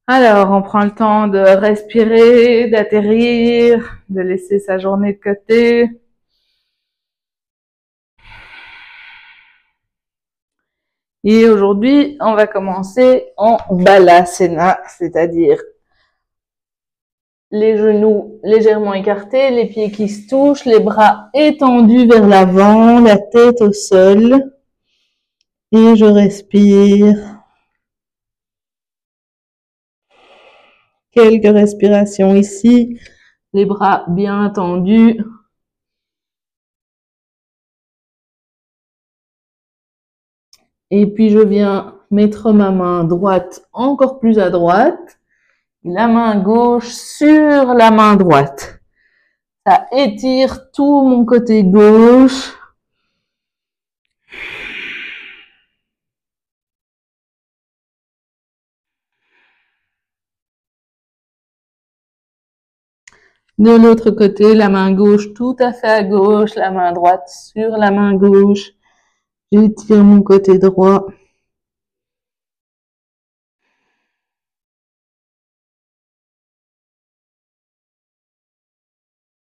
Alors, on prend le temps de respirer, d'atterrir, de laisser sa journée de côté. Et aujourd'hui, on va commencer en Balasana, c'est-à-dire les genoux légèrement écartés, les pieds qui se touchent, les bras étendus vers l'avant, la tête au sol. Et je respire. Quelques respirations ici, les bras bien tendus. Et puis je viens mettre ma main droite encore plus à droite, la main gauche sur la main droite. Ça étire tout mon côté gauche. De l'autre côté, la main gauche tout à fait à gauche, la main droite sur la main gauche. J'étire mon côté droit.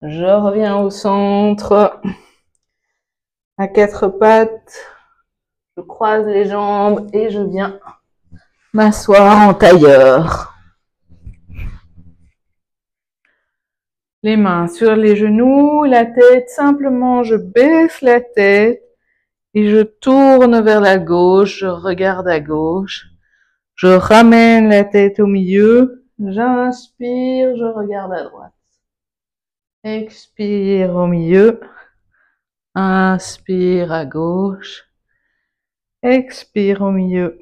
Je reviens au centre, à quatre pattes. Je croise les jambes et je viens m'asseoir en tailleur. Les mains sur les genoux, la tête, simplement je baisse la tête et je tourne vers la gauche, je regarde à gauche. Je ramène la tête au milieu, j'inspire, je regarde à droite. Expire au milieu, inspire à gauche, expire au milieu,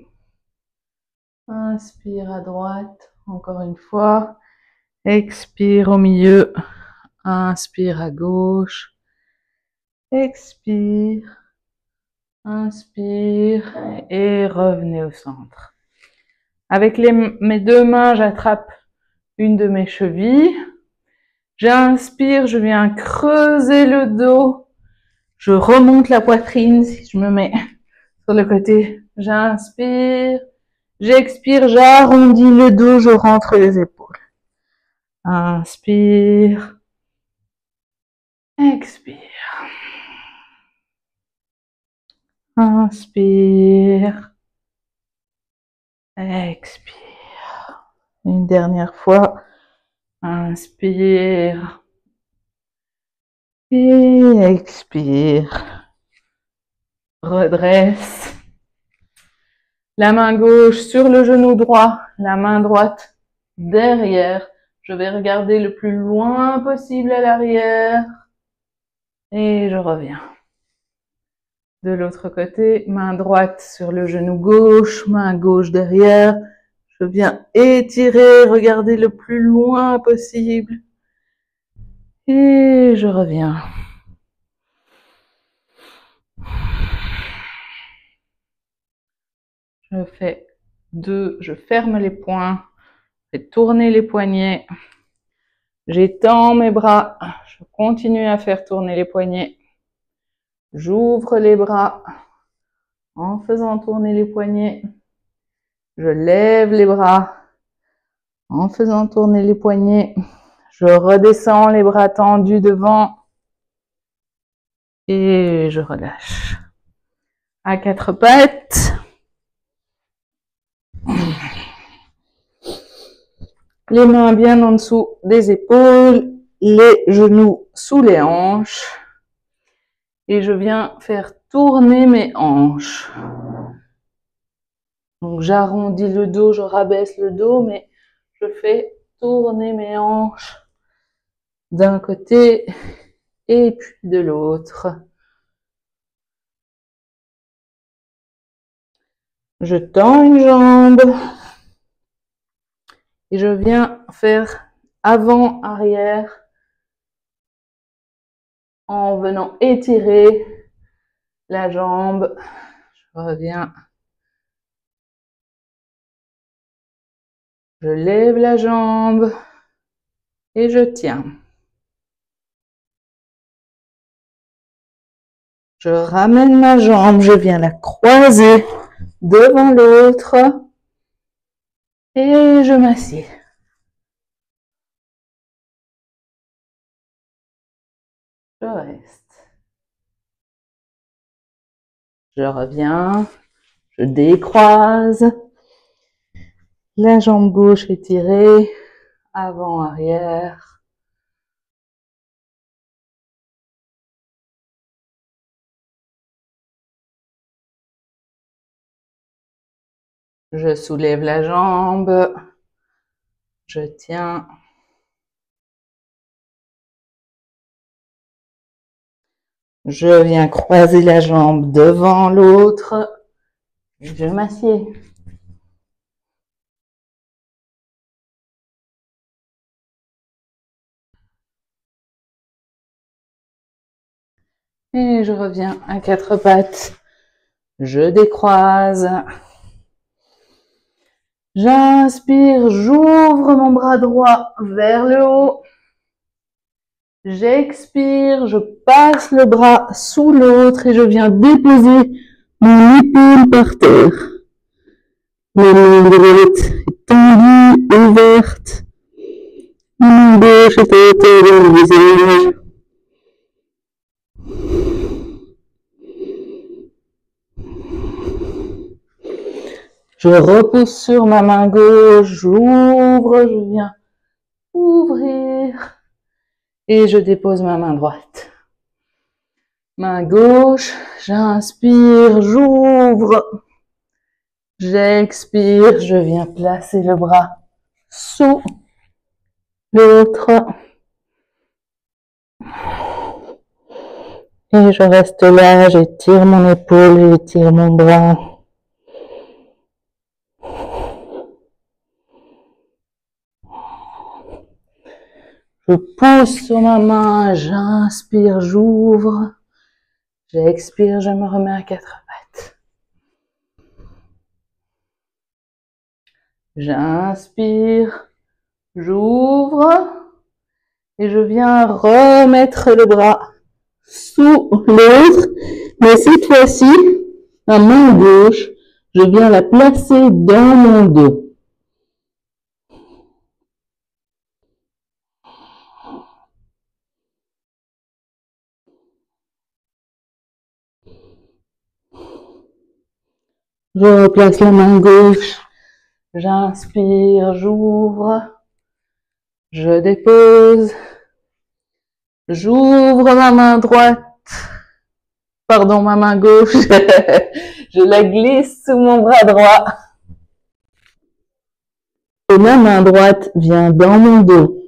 inspire à droite, encore une fois, expire au milieu, inspire à gauche, expire, inspire et revenez au centre. Avec mes deux mains, j'attrape une de mes chevilles. J'inspire, je viens creuser le dos. Je remonte la poitrine si je me mets sur le côté. J'inspire, j'expire, j'arrondis le dos, je rentre les épaules. Inspire, expire. Inspire, expire. Une dernière fois. Inspire et expire. Redresse. La main gauche sur le genou droit, la main droite derrière. Je vais regarder le plus loin possible à l'arrière. Et je reviens. De l'autre côté, main droite sur le genou gauche, main gauche derrière. Je viens étirer, regarder le plus loin possible. Et je reviens. Je fais deux, je ferme les poings, je fais tourner les poignets. J'étends mes bras, je continue à faire tourner les poignets. J'ouvre les bras en faisant tourner les poignets. Je lève les bras en faisant tourner les poignets. Je redescends les bras tendus devant et je relâche. À quatre pattes. Les mains bien en dessous des épaules, les genoux sous les hanches. Et je viens faire tourner mes hanches. Donc j'arrondis le dos, je rabaisse le dos, mais je fais tourner mes hanches d'un côté et puis de l'autre. Je tends une jambe et je viens faire avant-arrière en venant étirer la jambe. Je reviens. Je lève la jambe et je tiens. Je ramène ma jambe, je viens la croiser devant l'autre. Et je m'assieds. Je reste. Je reviens. Je décroise. La jambe gauche étirée. Avant, arrière. Je soulève la jambe. Je tiens. Je viens croiser la jambe devant l'autre. Je m'assieds. Et je reviens à quatre pattes. Je décroise. J'inspire, j'ouvre mon bras droit vers le haut. J'expire, je passe le bras sous l'autre et je viens déposer mon épaule par terre. Ma main droite est tendue, ouverte. Ma main gauche est à hauteur de mon visage. Je repose sur ma main gauche, j'ouvre, je viens ouvrir et je dépose ma main droite. Main gauche, j'inspire, j'ouvre, j'expire, je viens placer le bras sous l'autre et je reste là, j'étire mon épaule, j'étire mon bras. Je pousse sur ma main, j'inspire, j'ouvre, j'expire, je me remets à quatre pattes. J'inspire, j'ouvre et je viens remettre le bras sous l'autre, mais cette fois-ci, la main gauche, je viens la placer dans mon dos. Je replace la main gauche, j'inspire, j'ouvre, je dépose, j'ouvre ma main droite, pardon, ma main gauche, je la glisse sous mon bras droit. Et ma main droite vient dans mon dos.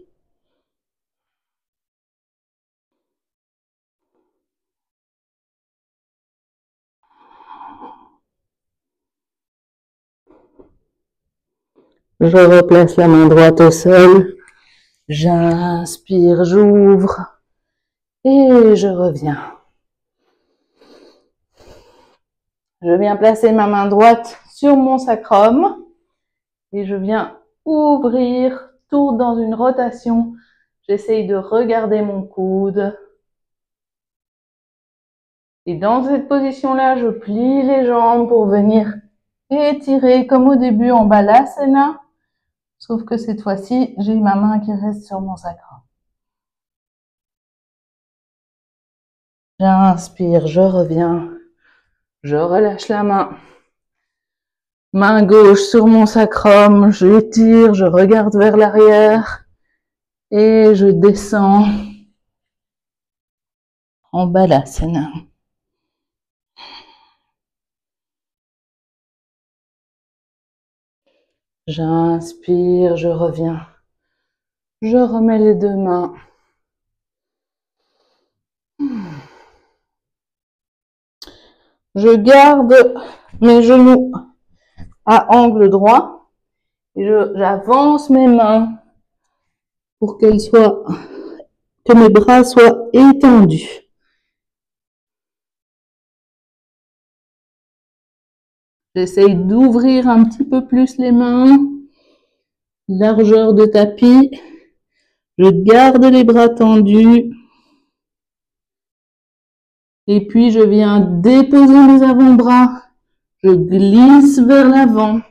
Je replace la main droite au sol. J'inspire, j'ouvre et je reviens. Je viens placer ma main droite sur mon sacrum et je viens ouvrir, tout dans une rotation. J'essaye de regarder mon coude. Et dans cette position-là, je plie les jambes pour venir étirer comme au début en balasana. Sauf que cette fois-ci, j'ai ma main qui reste sur mon sacrum. J'inspire, je reviens. Je relâche la main. Main gauche sur mon sacrum, j'étire, je regarde vers l'arrière et je descends en balasana. J'inspire, je reviens. Je remets les deux mains. Je garde mes genoux à angle droit et j'avance mes mains pour que mes bras soient étendus. J'essaye d'ouvrir un petit peu plus les mains, largeur de tapis. Je garde les bras tendus. Et puis, je viens déposer mes avant-bras. Je glisse vers l'avant.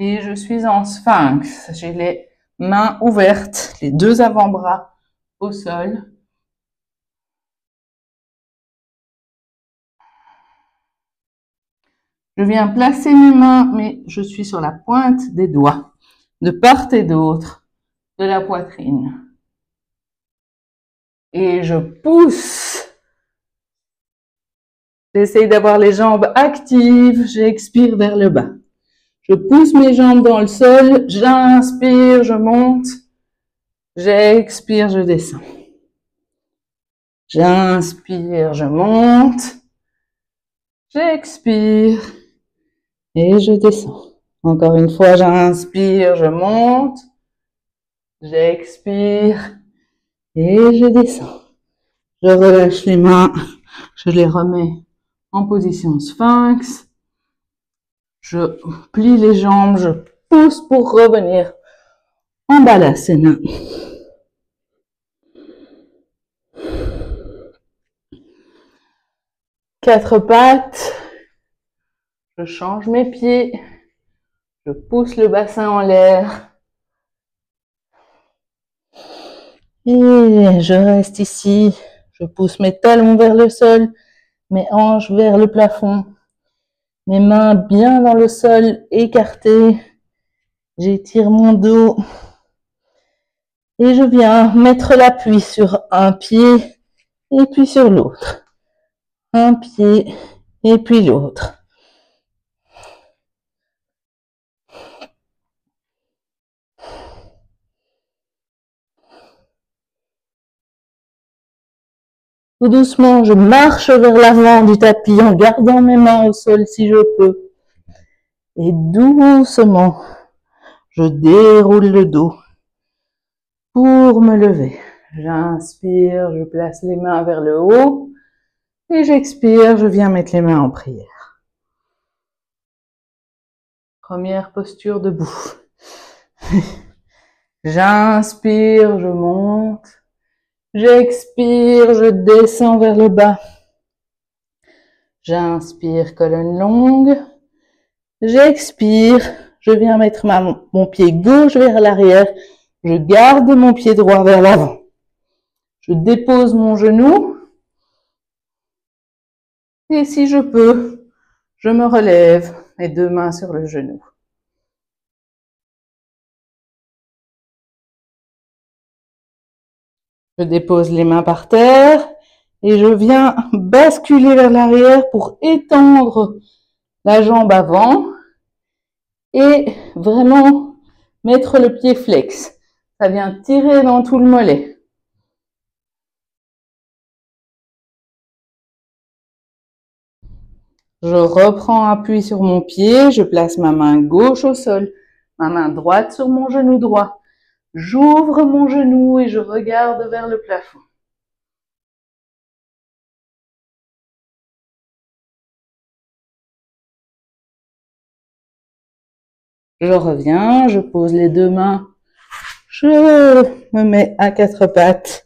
Et je suis en sphinx. J'ai les mains ouvertes, les deux avant-bras au sol. Je viens placer mes mains, mais je suis sur la pointe des doigts, de part et d'autre de la poitrine. Et je pousse. J'essaye d'avoir les jambes actives. J'expire vers le bas. Je pousse mes jambes dans le sol. J'inspire, je monte. J'expire, je descends. J'inspire, je monte. J'expire et je descends. Encore une fois, j'inspire, je monte. J'expire et je descends. Je relâche les mains. Je les remets en position sphinx. Je plie les jambes. Je pousse pour revenir en balasana. Quatre pattes. Je change mes pieds. Je pousse le bassin en l'air. Et je reste ici. Je pousse mes talons vers le sol, mes hanches vers le plafond. Mes mains bien dans le sol, écartées. J'étire mon dos. Et je viens mettre l'appui sur un pied et puis sur l'autre. Un pied et puis l'autre. Tout doucement, je marche vers l'avant du tapis en gardant mes mains au sol si je peux. Et doucement, je déroule le dos pour me lever. J'inspire, je place les mains vers le haut. Et j'expire, je viens mettre les mains en prière. Première posture debout. J'inspire, je monte. J'expire, je descends vers le bas. J'inspire, colonne longue. J'expire, je viens mettre mon pied gauche vers l'arrière. Je garde mon pied droit vers l'avant. Je dépose mon genou. Et si je peux, je me relève, mes deux mains sur le genou. Je dépose les mains par terre et je viens basculer vers l'arrière pour étendre la jambe avant et vraiment mettre le pied flex. Ça vient tirer dans tout le mollet. Je reprends appui sur mon pied, je place ma main gauche au sol, ma main droite sur mon genou droit. J'ouvre mon genou et je regarde vers le plafond. Je reviens, je pose les deux mains, je me mets à quatre pattes,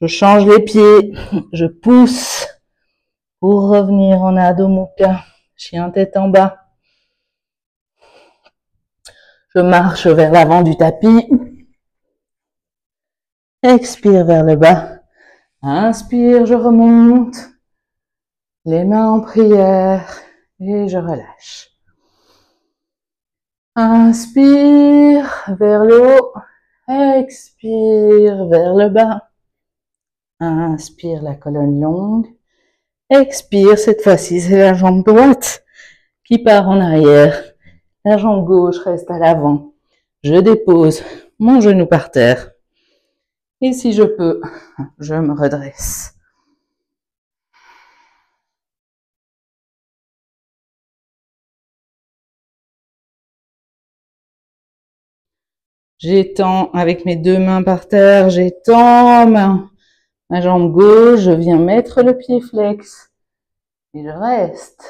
je change les pieds, je pousse pour revenir en Adho Mukha, chien tête en bas. Je marche vers l'avant du tapis, expire vers le bas, inspire, je remonte, les mains en prière et je relâche. Inspire vers le haut, expire vers le bas. Inspire la colonne longue, expire, cette fois-ci c'est la jambe droite qui part en arrière. La jambe gauche reste à l'avant. Je dépose mon genou par terre. Et si je peux, je me redresse. J'étends avec mes deux mains par terre, j'étends ma jambe gauche, je viens mettre le pied flex et je reste.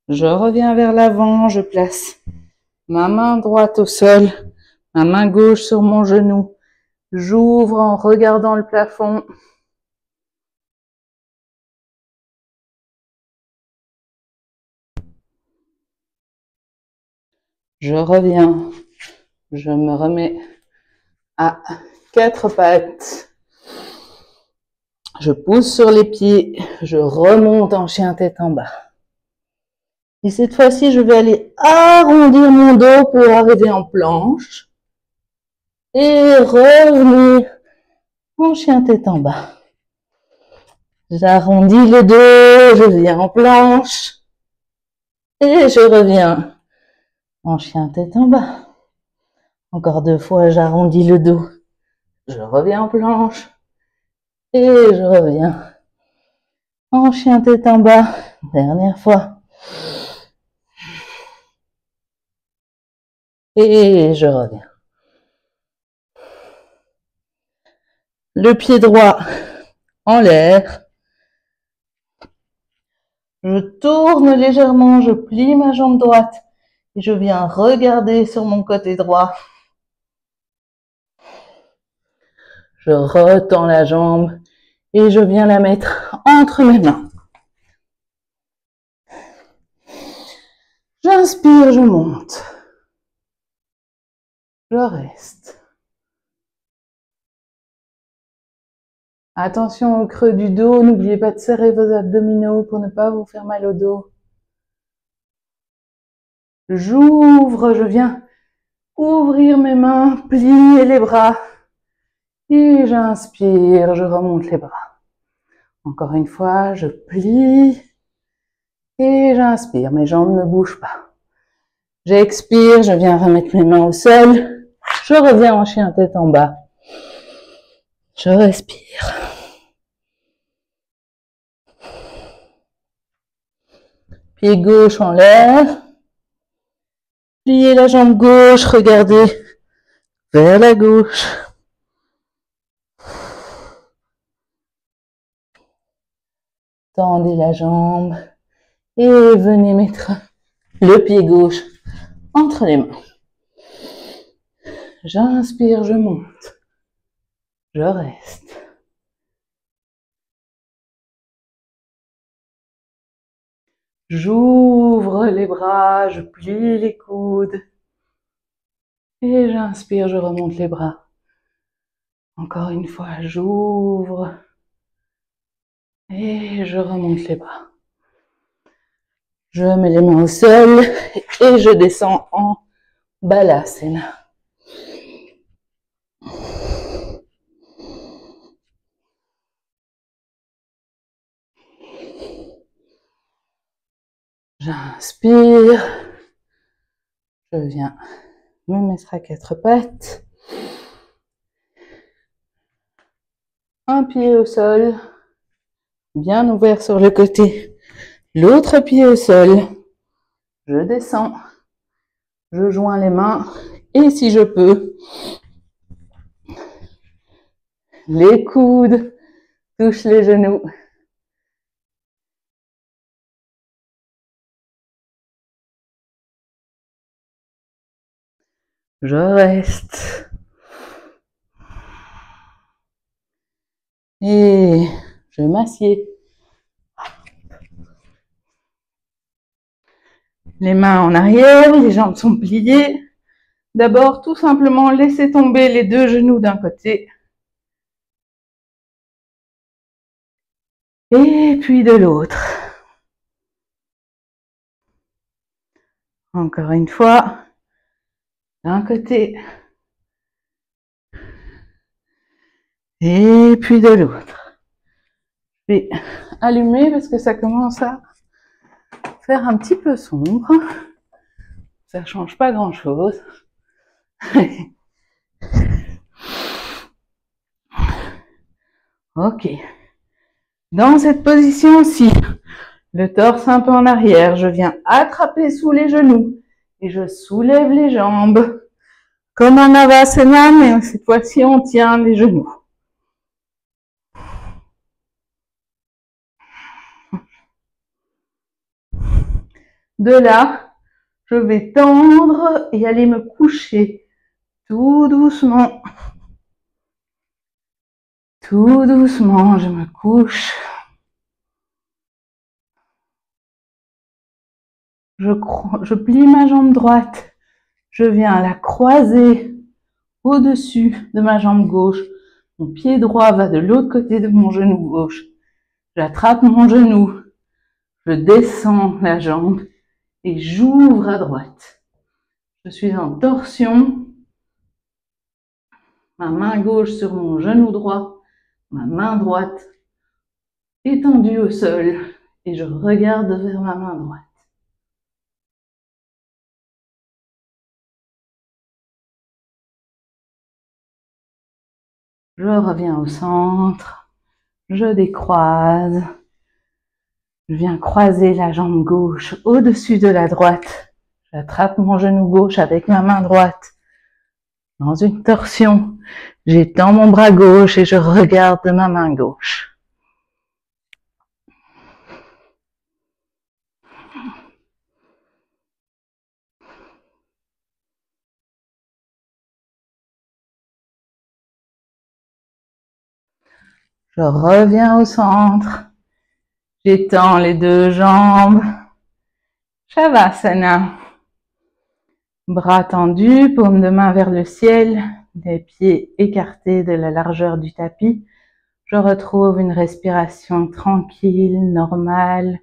Je reviens vers l'avant, je place ma main droite au sol, ma main gauche sur mon genou. J'ouvre en regardant le plafond. Je reviens. Je me remets à 4 pattes. Je pousse sur les pieds. Je remonte en chien tête en bas. Et cette fois-ci, je vais aller arrondir mon dos pour arriver en planche. Et revenir en chien tête en bas. J'arrondis le dos, je viens en planche. Et je reviens en chien tête en bas. Encore 2 fois, j'arrondis le dos. Je reviens en planche. Et je reviens en chien tête en bas. Dernière fois. Et je reviens. Le pied droit en l'air. Je tourne légèrement, je plie ma jambe droite et je viens regarder sur mon côté droit. Je retends la jambe et je viens la mettre entre mes mains. J'inspire, je monte. Je reste. Attention au creux du dos, n'oubliez pas de serrer vos abdominaux pour ne pas vous faire mal au dos. J'ouvre, je viens ouvrir mes mains, plier les bras. Et j'inspire, je remonte les bras. Encore une fois, je plie et j'inspire, mes jambes ne bougent pas. J'expire, je viens remettre mes mains au sol. Je reviens en chien tête en bas. Je respire. Pied gauche en l'air. Pliez la jambe gauche, regardez vers la gauche. Tendez la jambe et venez mettre le pied gauche entre les mains. J'inspire, je monte. Je reste. J'ouvre les bras, je plie les coudes. Et j'inspire, je remonte les bras. Encore une fois, j'ouvre. Et je remonte les bras. Je mets les mains au sol et je descends en Balasana. J'inspire. Je viens me mettre à 4 pattes. Un pied au sol, bien ouvert sur le côté. L'autre pied au sol. Je descends. Je joins les mains. Et si je peux, les coudes touchent les genoux. Je reste. Et je m'assieds. Les mains en arrière, les jambes sont pliées. D'abord, tout simplement, laissez tomber les 2 genoux d'un côté. Et puis de l'autre. Encore une fois. D'un côté. Et puis de l'autre. Je vais allumer parce que ça commence à faire un petit peu sombre. Ça change pas grand chose. Ok. Dans cette position-ci, le torse un peu en arrière, je viens attraper sous les genoux et je soulève les jambes. Comme en Avasana, mais cette fois-ci, on tient les genoux. De là, je vais tendre et aller me coucher tout doucement Tout doucement, je me couche. Je plie ma jambe droite. Je viens la croiser au-dessus de ma jambe gauche. Mon pied droit va de l'autre côté de mon genou gauche. J'attrape mon genou. Je descends la jambe et j'ouvre à droite. Je suis en torsion. Ma main gauche sur mon genou droit. Ma main droite étendue au sol. Et je regarde vers ma main droite. Je reviens au centre. Je décroise. Je viens croiser la jambe gauche au-dessus de la droite. J'attrape mon genou gauche avec ma main droite. Dans une torsion, j'étends mon bras gauche et je regarde ma main gauche. Je reviens au centre. J'étends les deux jambes. Shavasana. Bras tendus, paume de main vers le ciel, les pieds écartés de la largeur du tapis. Je retrouve une respiration tranquille, normale.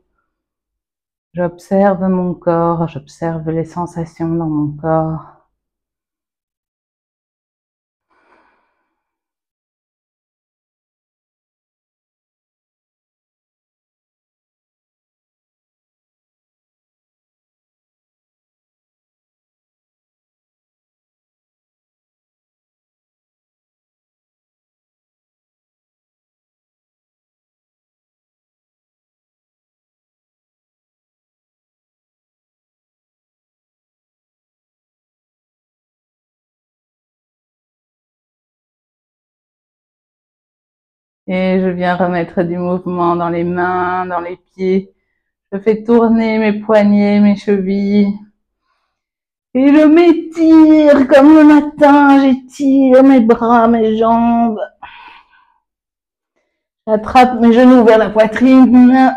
J'observe mon corps, j'observe les sensations dans mon corps. Et je viens remettre du mouvement dans les mains, dans les pieds. Je fais tourner mes poignets, mes chevilles. Et je m'étire comme le matin, j'étire mes bras, mes jambes. J'attrape mes genoux vers la poitrine.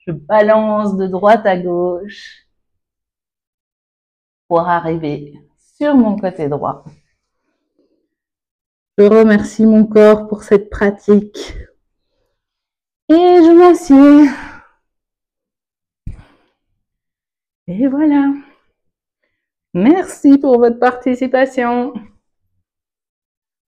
Je balance de droite à gauche pour arriver sur mon côté droit. Je remercie mon corps pour cette pratique. Et je m'assieds. Et voilà. Merci pour votre participation.